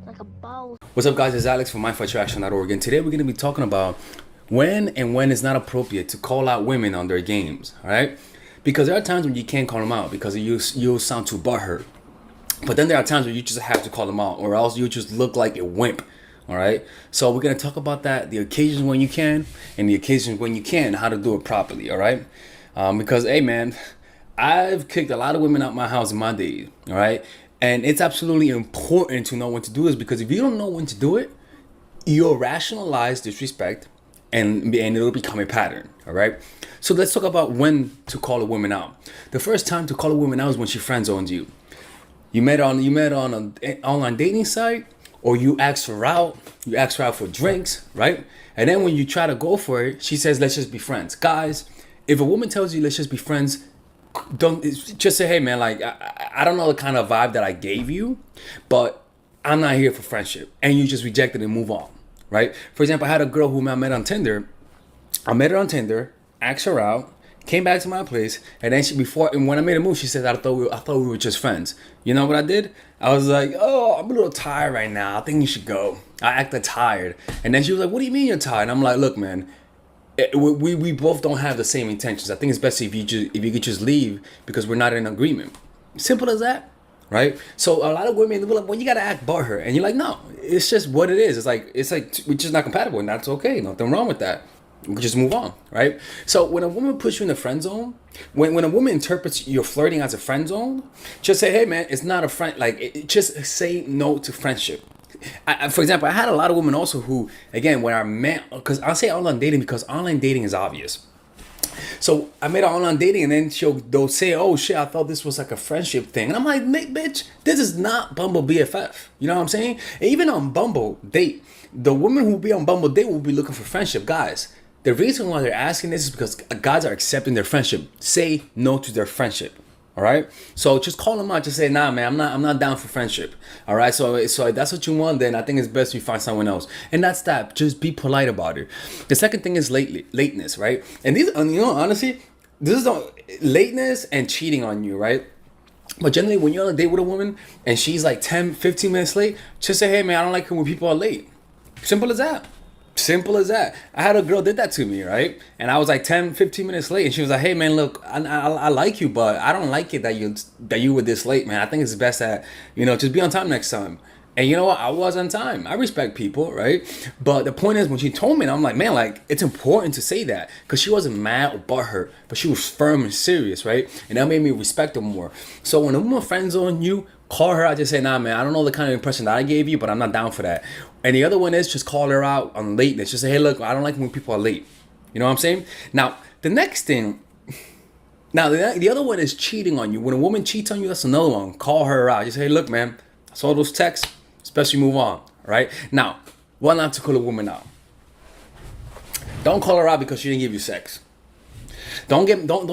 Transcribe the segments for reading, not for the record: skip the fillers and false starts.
like a boss. What's up, guys? It's Alex from MindFightAction.org, and today we're going to be talking about when it's not appropriate to call out women on their games, all right? Because there are times when you can't call them out because you'll sound too butthurt. But then there are times where you just have to call them out, or else you just look like a wimp, all right? So we're going to talk about that, the occasions when you can, and the occasions when you can't, how to do it properly, all right? Because, hey, man, I've kicked a lot of women out my house in my days, all right? And it's absolutely important to know when to do this, because if you don't know when to do it, you'll rationalize disrespect and it'll become a pattern, all right? So let's talk about when to call a woman out. The first time to call a woman out is when she friend zones you. You met on an online dating site, or you asked her out for drinks, right? And then when you try to go for it, she says, let's just be friends. Guys, if a woman tells you, let's just be friends, don't just say, hey man, like I don't know the kind of vibe that I gave you, but I'm not here for friendship, and you just reject it and move on, right? For example, I had a girl whom I met on Tinder. I met her on Tinder, asked her out, came back to my place, and then when I made a move, she said, I thought we were just friends. You know what I did? I was like, oh, I'm a little tired right now, I think you should go. I acted tired, and then she was like, what do you mean you're tired? And I'm like, look, man, we both don't have the same intentions. I think it's best if you could just leave, because we're not in agreement. Simple as that, right? So a lot of women, they'll be like, well, you gotta act butthurt, and you're like, no, it's just what it is. It's like we're just not compatible, and that's okay. Nothing wrong with that. We can just move on, right? So when a woman puts you in the friend zone, when a woman interprets your flirting as a friend zone, just say, hey man, it's not a friend. Just say no to friendship. For example, I had a lot of women also who, again, when I met, because I'll say online dating because online dating is obvious. So I made an online dating, and then they'll say, oh shit, I thought this was like a friendship thing. And I'm like, bitch, this is not Bumble BFF. You know what I'm saying? And even on Bumble Date, the women who be on Bumble Date will be looking for friendship. Guys, the reason why they're asking this is because guys are accepting their friendship. Say no to their friendship. All right, so just call them out. Just say, nah, man, I'm not down for friendship. All right, so if that's what you want, then I think it's best you find someone else. And that's that. Just be polite about it. The second thing is lateness, right? And these, honestly, this is lateness and cheating on you, right? But generally, when you're on a date with a woman and she's like 10, 15 minutes late, just say, hey, man, I don't like it when people are late. Simple as that. Simple as that. I had a girl did that to me, right? And I was like 10, 15 minutes late, and she was like, hey man, look, I like you, but I don't like it that you were this late, man. I think it's best that, just be on time next time. And you know what? I was on time. I respect people, right? But the point is, when she told me, I'm like, man, like, it's important to say that, because she wasn't mad or butthurt, but she was firm and serious, right? And that made me respect her more. So when a woman friends on you, call her out. Just say, nah, man, I don't know the kind of impression that I gave you, but I'm not down for that. And the other one is just call her out on lateness. Just say, hey, look, I don't like when people are late. You know what I'm saying? Now, the next thing, the other one is cheating on you. When a woman cheats on you, that's another one. Call her out. Just say, hey, look, man, I saw those texts, especially move on, right? Now, why not to call a woman out? Don't call her out because she didn't give you sex. Don't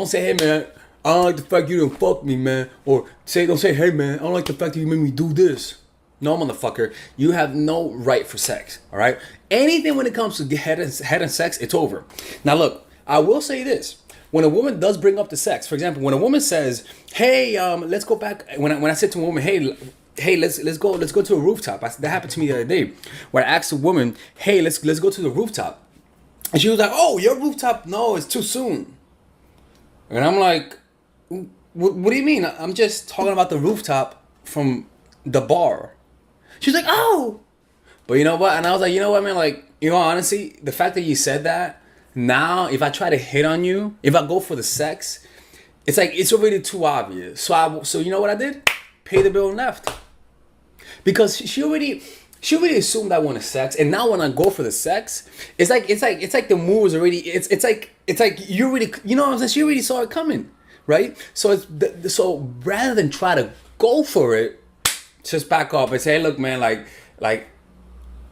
say, hey, man, I don't like the fact you didn't fuck me, man. Or don't say, hey, man, I don't like the fact that you made me do this. No, motherfucker, you have no right for sex, all right? Anything when it comes to head and sex, it's over. Now, look, I will say this. When a woman does bring up the sex, for example, when a woman says, hey, let's go back. When I said to a woman, hey, let's go to a rooftop. That happened to me the other day, where I asked a woman, hey, let's go to the rooftop. And she was like, oh, your rooftop? No, it's too soon. And I'm like, what do you mean? I'm just talking about the rooftop from the bar. She's like, oh. But you know what? And I was like, you know what, man? Like, honestly, the fact that you said that, now, if I try to hit on you, if I go for the sex, it's like, it's already too obvious. So you know what I did? Pay the bill and left. Because she already assumed I wanted sex, and now when I go for the sex, it's like the move was already. It's like you already, you know what I'm saying? She already saw it coming, right? So so rather than try to go for it, just back off and say, hey, look, man, like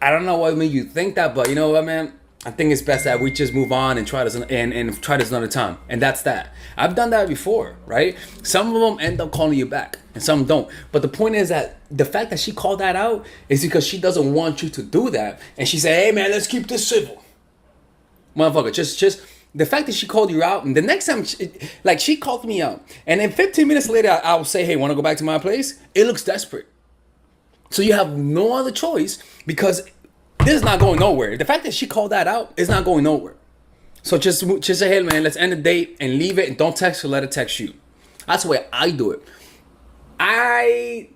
I don't know what made you think that, but you know what, man? I think it's best that we just move on and try this and try this another time. And that's that. I've done that before, right? Some of them end up calling you back and some don't. But the point is that the fact that she called that out is because she doesn't want you to do that. And she said, hey man, let's keep this civil. Motherfucker, just the fact that she called you out, and the next time, she called me out, and then 15 minutes later, I'll say, hey, want to go back to my place? It looks desperate. So you have no other choice because this is not going nowhere. The fact that she called that out is not going nowhere. So just say, hey man, let's end the date and leave it and don't text her, let her text you. That's the way I do it. I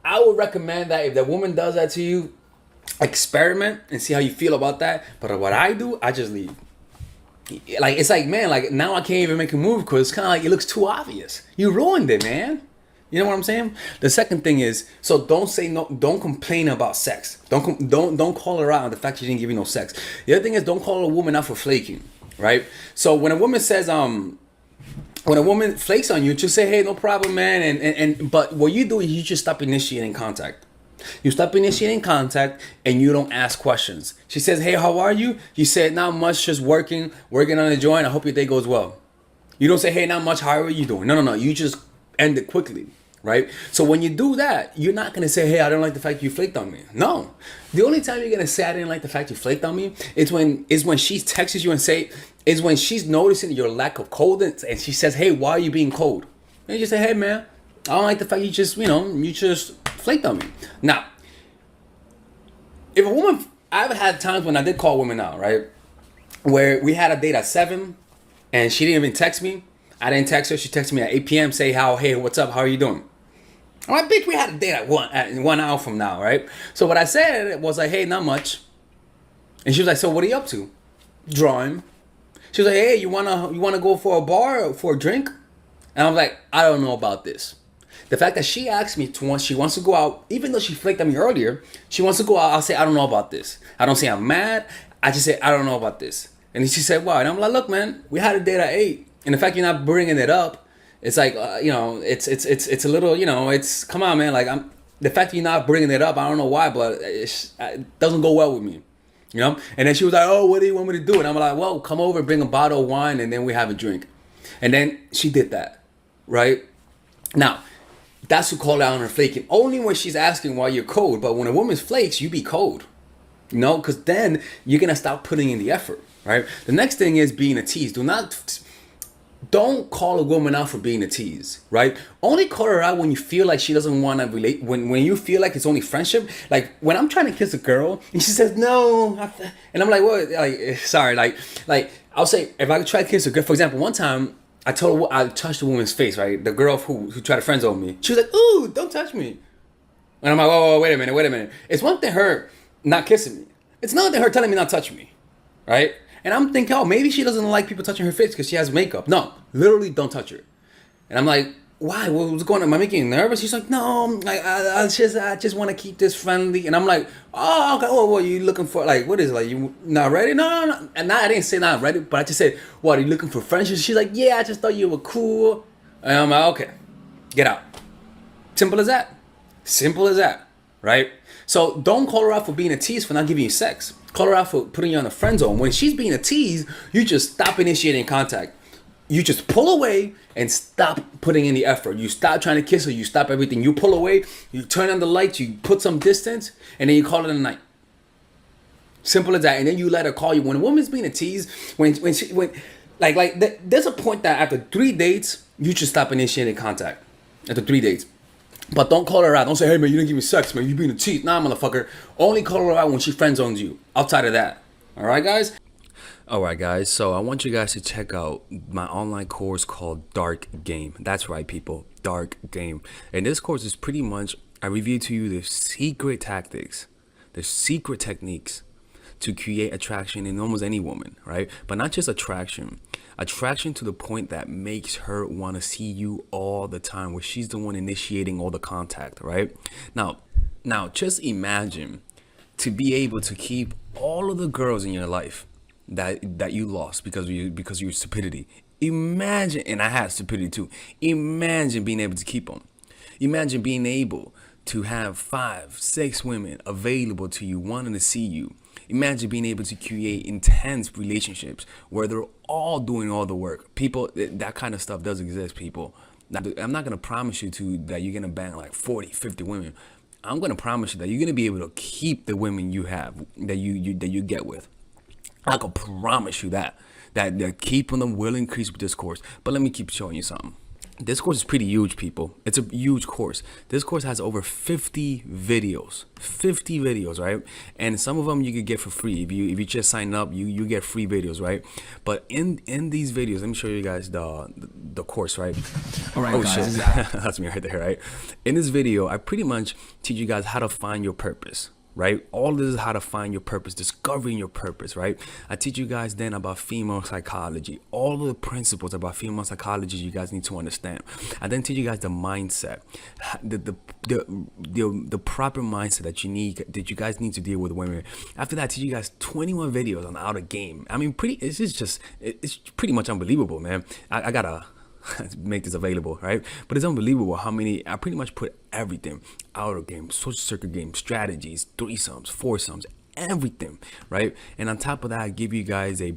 would recommend that if the woman does that to you, experiment and see how you feel about that. But what I do, I just leave. Like, it's like, man, like now I can't even make a move because it's kind of like it looks too obvious. You ruined it, man. You know what I'm saying? The second thing is, so don't say no, don't complain about sex. Don't call her out on the fact she didn't give you no sex. The other thing is, don't call a woman out for flaking, right? So when a woman says when a woman flakes on you, just say, hey, no problem, man. And but what you do is you just stop initiating contact. You stop initiating contact and you don't ask questions. She says, hey, how are you? You said, not much, just working on the joint. I hope your day goes well. You don't say, hey, not much, how are you doing? No. You just end it quickly, right? So when you do that, you're not going to say, hey, I don't like the fact you flaked on me. No. The only time you're going to say, I didn't like the fact you flaked on me is when she texts you and is when she's noticing your lack of coldness and she says, hey, why are you being cold? And you just say, hey, man, I don't like the fact you just flaked on me. Now, if a woman, I've had times when I did call women out, right? Where we had a date at 7 and she didn't even text me. I didn't text her. She texted me at 8 p.m. say, hey, what's up? How are you doing? I'm like, bitch, we had a date at 1 hour from now, right? So what I said was like, hey, not much. And she was like, so what are you up to? Drawing. She was like, hey, you wanna go for a bar or for a drink? And I was like, I don't know about this. The fact that she asked me she wants to go out, even though she flaked at me earlier, she wants to go out, I'll say, I don't know about this. I don't say I'm mad. I just say, I don't know about this. And then she said, why? And I'm like, look, man, we had a date at 8. And the fact you're not bringing it up, it's like, it's a little, it's, come on, man. Like, the fact you're not bringing it up, I don't know why, but it doesn't go well with me. And then she was like, oh, what do you want me to do? And I'm like, well, come over, bring a bottle of wine, and then we have a drink. And then she did that, right? Now, that's who called out on her flaking. Only when she's asking why you're cold. But when a woman flakes, you be cold. Because then you're going to stop putting in the effort, right? The next thing is being a tease. Don't call a woman out for being a tease, right? Only call her out when you feel like she doesn't want to relate. When you feel like it's only friendship. Like when I'm trying to kiss a girl and she says no, and I'm like, what? Like, sorry, like I'll say if I try to kiss a girl, for example, one time I told her I touched a woman's face, right? The girl who tried to friend zone me. She was like, ooh, don't touch me. And I'm like, whoa, wait a minute. It's one thing her not kissing me. It's another thing her telling me not to touch me, right? And I'm thinking, oh, maybe she doesn't like people touching her face because she has makeup. No, literally don't touch her. And I'm like, why? What's going on? Am I making you nervous? She's like, no, I just want to keep this friendly. And I'm like, oh, okay. Oh, what are you looking for? Like, what is it? Like, you not ready? No. And I didn't say not ready, but I just said, what, are you looking for friendship? She's like, yeah, I just thought you were cool. And I'm like, okay, get out. Simple as that, right? So don't call her out for being a tease for not giving you sex. Call her out for putting you on a friend zone. When she's being a tease, you just stop initiating contact. You just pull away and stop putting in the effort. You stop trying to kiss her. You stop everything. You pull away. You turn on the lights. You put some distance, and then you call it a night. Simple as that. And then you let her call you. When a woman's being a tease, there's a point that after 3 dates, you should stop initiating contact. After 3 dates. But don't call her out. Don't say, hey, man, you didn't give me sex, man. You being a cheat. Nah, motherfucker. Only call her out when she friend zones you. Outside of that. All right, guys? All right, guys. So I want you guys to check out my online course called Dark Game. That's right, people. Dark Game. And this course is pretty much, I review to you the secret tactics, the secret techniques to create attraction in almost any woman, right? But not just attraction to the point that makes her want to see you all the time, where she's the one initiating all the contact, right? Now just imagine to be able to keep all of the girls in your life that you lost because of your stupidity. Imagine, and I had stupidity too. Imagine being able to keep them. Imagine being able to have 5, 6 women available to you, wanting to see you. Imagine being able to create intense relationships where they're all doing all the work. People, that kind of stuff does exist, people. Now, I'm not going to promise you that you're going to bang like 40, 50 women. I'm going to promise you that you're going to be able to keep the women you have, that you get with. I can promise you that keeping them will increase with this course. But let me keep showing you something. This course is pretty huge, people. It's a huge course. This course has over 50 videos. 50 videos, right? And some of them you could get for free. If you just sign up, you get free videos, right? But in these videos, let me show you guys the course, right? All right, Oh guys. shit. That's me right there, right? In this video, I pretty much teach you guys how to find your purpose. Right, all this is how to find your purpose, discovering your purpose. Right, I teach you guys then about female psychology, all of the principles about female psychology you guys need to understand. I then teach you guys the mindset, the proper mindset that you guys need to deal with women. After that, I teach you guys 21 videos on how to game. I mean, it's pretty much unbelievable, man. I gotta make this available, right? But it's unbelievable how many I pretty much put everything: outer game, social circuit game, strategies, threesomes, foursomes, everything, right? And on top of that, I give you guys a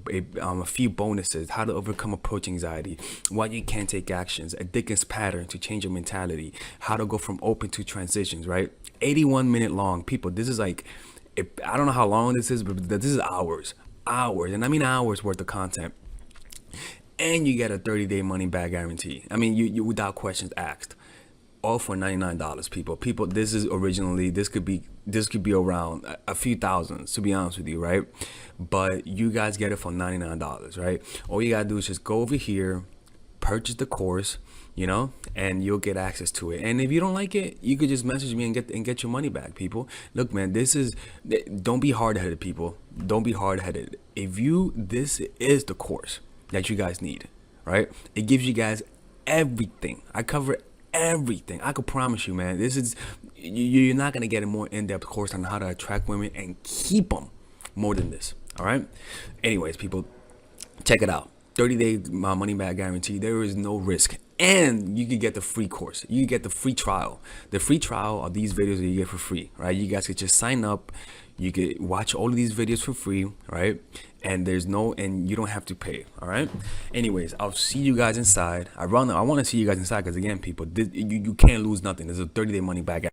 few bonuses: how to overcome approach anxiety, why you can't take actions, a Dickens pattern to change your mentality, how to go from open to transitions, right? 81-minute long, people. This is like, I don't know how long this is, but this is hours, and I mean hours worth of content. And you get a 30-day money back guarantee. I mean, you without questions asked. All for $99, people. People, this could be around a few thousands, to be honest with you, right? But you guys get it for $99, right? All you gotta do is just go over here, purchase the course, and you'll get access to it. And if you don't like it, you could just message me and get your money back, people. Look, man, don't be hard-headed, people. Don't be hard-headed. This is the course that you guys need, right? It gives you guys everything. I cover everything. I could promise you, man, you're not gonna get a more in-depth course on how to attract women and keep them more than this. All right. Anyways, people, check it out. 30-day money back guarantee. There is no risk, and you can get the free course. You can get the free trial. The free trial are these videos that you get for free, right? You guys could just sign up. You could watch all of these videos for free, right? And you don't have to pay. All right. Anyways, I'll see you guys inside. I want to see you guys inside because, again, people, you can't lose nothing. There's a 30-day money back